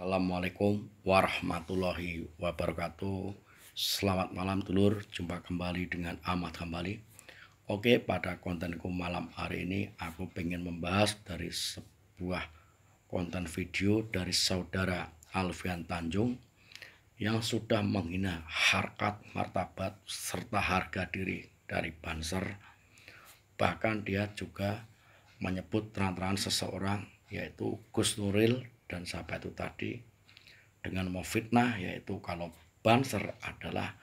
Assalamualaikum warahmatullahi wabarakatuh. Selamat malam dulur, jumpa kembali dengan Ahmad kembali. Oke, pada kontenku malam hari ini aku pengen membahas dari sebuah konten video dari saudara Alfian Tanjung yang sudah menghina harkat, martabat, serta harga diri dari Banser. Bahkan dia juga menyebut terang-terangan seseorang yaitu Gus Nuril dan siapa itu tadi dengan memfitnah, yaitu kalau Banser adalah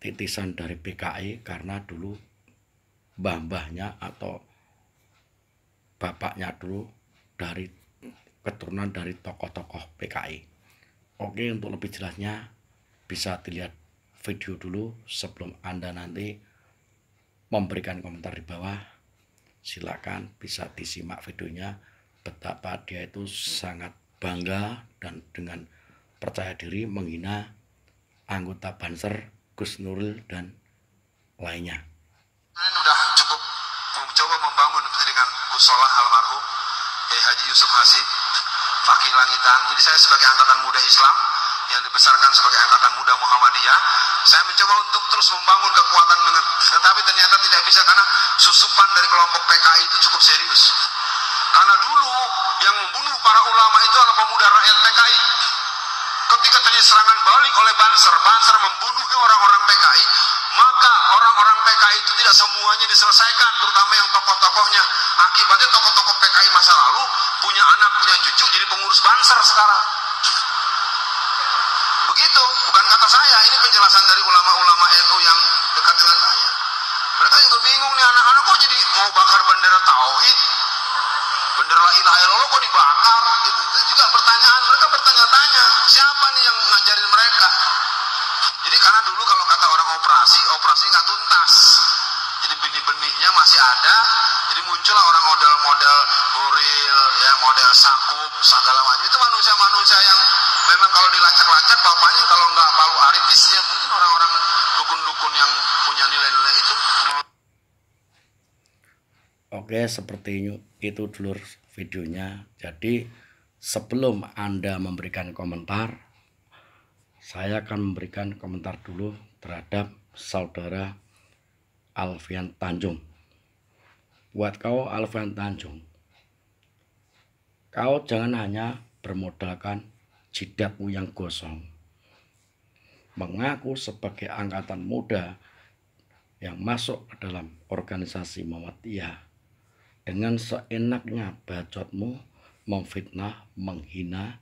titisan dari PKI karena dulu mbah-mbahnya atau bapaknya dulu dari keturunan dari tokoh-tokoh PKI. Oke, untuk lebih jelasnya bisa dilihat video dulu sebelum Anda nanti memberikan komentar di bawah. Silakan bisa disimak videonya betapa dia itu sangat bangga dan dengan percaya diri menghina anggota Banser, Gus Nuril dan lainnya. Sudah cukup mencoba membangun dengan Gusola almarhum Kiai Haji Yusuf Hasib, Fakih Langitan. Jadi saya sebagai angkatan muda Islam yang dibesarkan sebagai angkatan muda Muhammadiyah, saya mencoba untuk terus membangun kekuatan dengan, tetapi ternyata tidak bisa karena susupan dari kelompok PKI itu cukup serius. Karena dulu yang membunuh para ulama itu adalah pemuda rakyat PKI. Ketika terjadi serangan balik oleh Banser membunuh orang-orang PKI, maka orang-orang PKI itu tidak semuanya diselesaikan, terutama yang tokoh-tokohnya. Akibatnya tokoh-tokoh PKI masa lalu punya anak, punya cucu, jadi pengurus Banser sekarang. Begitu, bukan kata saya, ini penjelasan dari ulama-ulama NU yang dekat dengan saya. Mereka juga bingung nih, anak-anak kok jadi mau bakar bendera tauhid, bendera la ilaha illallah kok dibakar gitu. Itu juga pertanyaan, mereka bertanya-tanya siapa nih yang ngajarin mereka. Jadi karena dulu kalau kata orang operasi nggak tuntas, jadi benih-benihnya masih ada, jadi muncullah orang model-model Nuril, ya model Sakup, segala macam. Itu manusia-manusia yang memang kalau dilacak-lacak bapaknya kalau nggak Palu Arifis ya mungkin orang-orang dukun-dukun yang punya nilai-nilai itu. Oke, seperti itu dulur videonya. Jadi sebelum Anda memberikan komentar, saya akan memberikan komentar dulu terhadap saudara Alfian Tanjung. Buat kau Alfian Tanjung, kau jangan hanya bermodalkan jidatmu yang gosong, mengaku sebagai angkatan muda yang masuk ke dalam organisasi Muhammadiyah. Dengan seenaknya bacotmu memfitnah, menghina,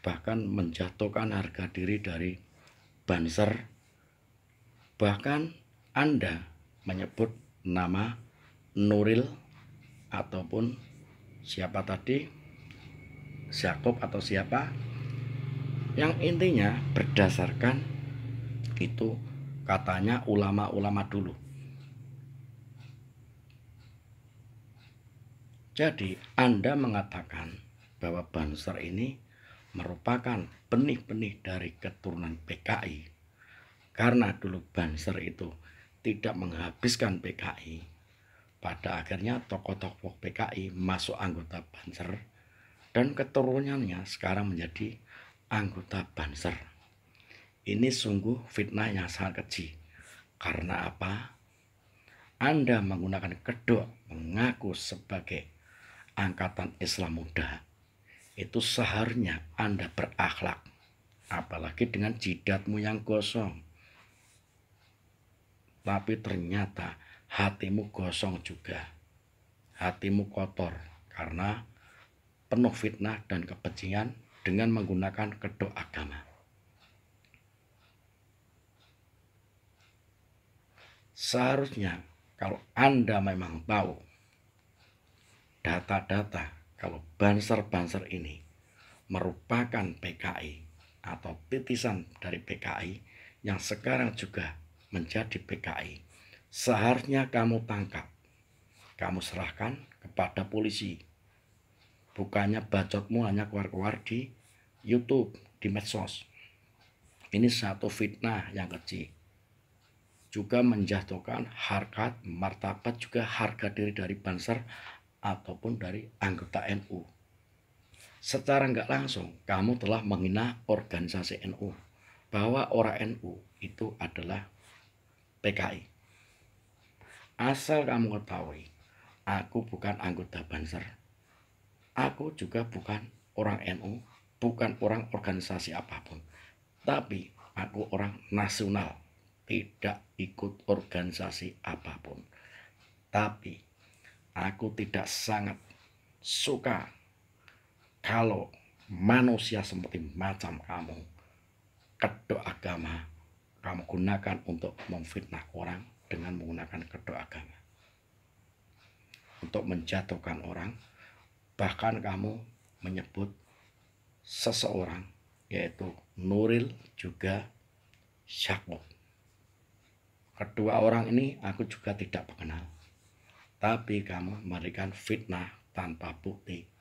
bahkan menjatuhkan harga diri dari Banser. Bahkan Anda menyebut nama Nuril ataupun siapa tadi, Syakub atau siapa, yang intinya berdasarkan itu katanya ulama-ulama dulu. Jadi Anda mengatakan bahwa Banser ini merupakan benih-benih dari keturunan PKI. Karena dulu Banser itu tidak menghabiskan PKI, pada akhirnya tokoh-tokoh PKI masuk anggota Banser dan keturunannya sekarang menjadi anggota Banser. Ini sungguh fitnah yang sangat keji. Karena apa? Anda menggunakan kedok mengaku sebagai angkatan Islam muda. Itu seharusnya Anda berakhlak, apalagi dengan jidatmu yang gosong. Tapi ternyata hatimu gosong juga, hatimu kotor karena penuh fitnah dan kebencian dengan menggunakan kedok agama. Seharusnya kalau Anda memang tahu data-data kalau Banser-Banser ini merupakan PKI atau titisan dari PKI yang sekarang juga menjadi PKI, seharusnya kamu tangkap, kamu serahkan kepada polisi. Bukannya bacotmu hanya keluar-keluar di YouTube, di medsos. Ini satu fitnah yang keji. Juga menjatuhkan harkat, martabat, juga harga diri dari Banser ataupun dari anggota NU. secara nggak langsung kamu telah menghina organisasi NU, bahwa orang NU itu adalah PKI. Asal kamu ketahui, aku bukan anggota Banser, aku juga bukan orang NU, bukan orang organisasi apapun, tapi aku orang nasional, tidak ikut organisasi apapun. Tapi aku tidak sangat suka kalau manusia seperti macam kamu, kedok agama, kamu gunakan untuk memfitnah orang dengan menggunakan kedok agama, untuk menjatuhkan orang. Bahkan kamu menyebut seseorang yaitu Nuril juga Syakwo. Kedua orang ini aku juga tidak mengenal, tapi kamu memberikan fitnah tanpa bukti.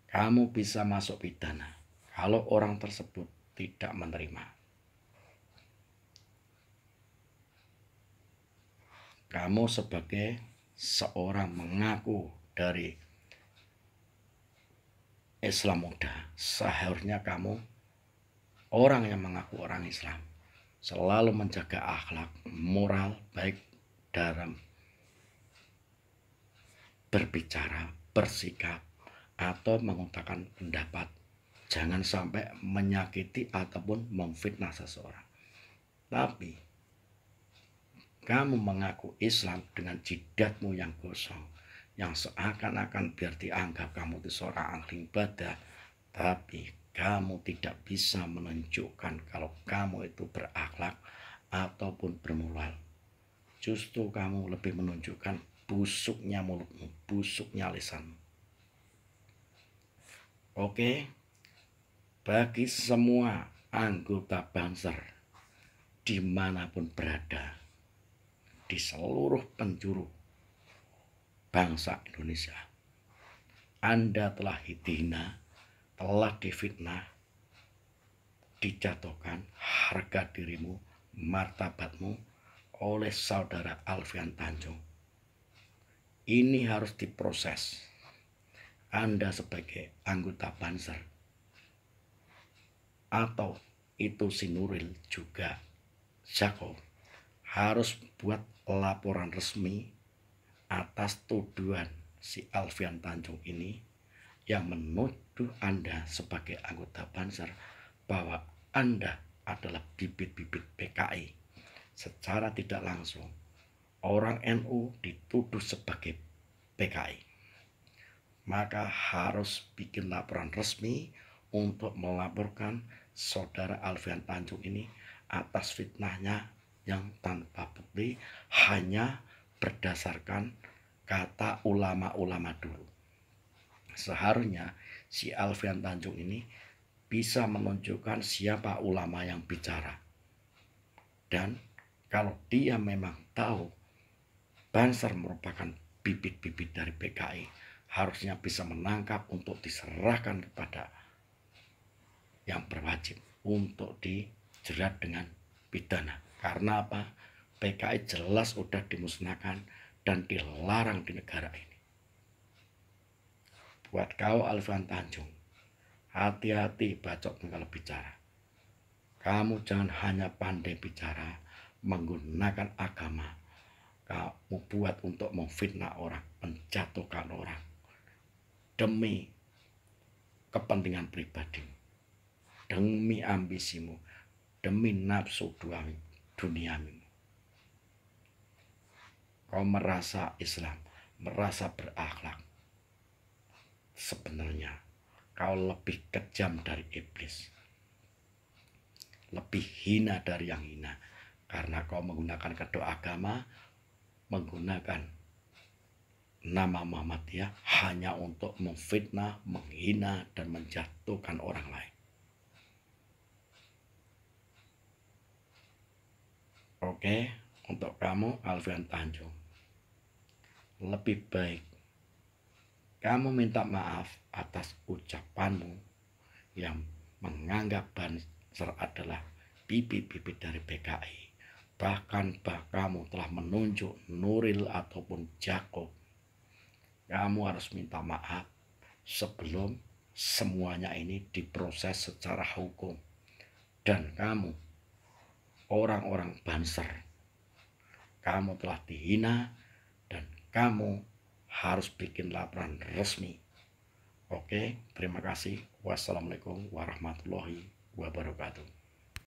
Kamu bisa masuk pidana kalau orang tersebut tidak menerima. Kamu sebagai seorang mengaku dari Islam muda, seharusnya kamu orang yang mengaku orang Islam selalu menjaga akhlak, moral baik dalam berbicara, bersikap, atau mengutarakan pendapat. Jangan sampai menyakiti ataupun memfitnah seseorang. Tapi kamu mengaku Islam dengan jidatmu yang gosong, yang seakan-akan biar dianggap kamu itu seorang ahli ibadah, tapi kamu tidak bisa menunjukkan kalau kamu itu berakhlak ataupun bermoral. Justru kamu lebih menunjukkan busuknya mulutmu, busuknya lisanmu. Oke, bagi semua anggota Banser dimanapun berada di seluruh penjuru bangsa Indonesia, Anda telah dihina, telah difitnah, dijatuhkan harga dirimu, martabatmu oleh saudara Alfian Tanjung. Ini harus diproses. Anda sebagai anggota Banser atau itu si Nuril juga Syakwo harus buat laporan resmi atas tuduhan si Alfian Tanjung ini yang menuduh Anda sebagai anggota Banser bahwa Anda adalah bibit-bibit PKI. Secara tidak langsung orang NU dituduh sebagai PKI, maka harus bikin laporan resmi untuk melaporkan saudara Alfian Tanjung ini atas fitnahnya yang tanpa bukti, hanya berdasarkan kata ulama-ulama dulu. Seharusnya si Alfian Tanjung ini bisa menunjukkan siapa ulama yang bicara. Dan kalau dia memang tahu Banser merupakan bibit-bibit dari PKI, harusnya bisa menangkap untuk diserahkan kepada yang berwajib untuk dijerat dengan pidana. Karena apa? PKI jelas sudah dimusnahkan dan dilarang di negara ini. Buat kau Alfian Tanjung, hati-hati bacot kalau bicara. Kamu jangan hanya pandai bicara menggunakan agama, kamu buat untuk memfitnah orang, menjatuhkan orang demi kepentingan pribadi, demi ambisimu, demi nafsu duniamu. Kau merasa Islam, merasa berakhlak, sebenarnya kau lebih kejam dari iblis, lebih hina dari yang hina, karena kau menggunakan kedok agama, menggunakan nama Muhammadiyah hanya untuk memfitnah, menghina, dan menjatuhkan orang lain. Oke, untuk kamu Alfian Tanjung, lebih baik kamu minta maaf atas ucapanmu yang menganggap Banser adalah bibit-bibit dari PKI. Bahkan kamu telah menunjuk Nuril ataupun Jakob. Kamu harus minta maaf sebelum semuanya ini diproses secara hukum. Dan kamu, orang-orang Banser, kamu telah dihina dan kamu harus bikin laporan resmi. Oke, terima kasih. Wassalamualaikum warahmatullahi wabarakatuh.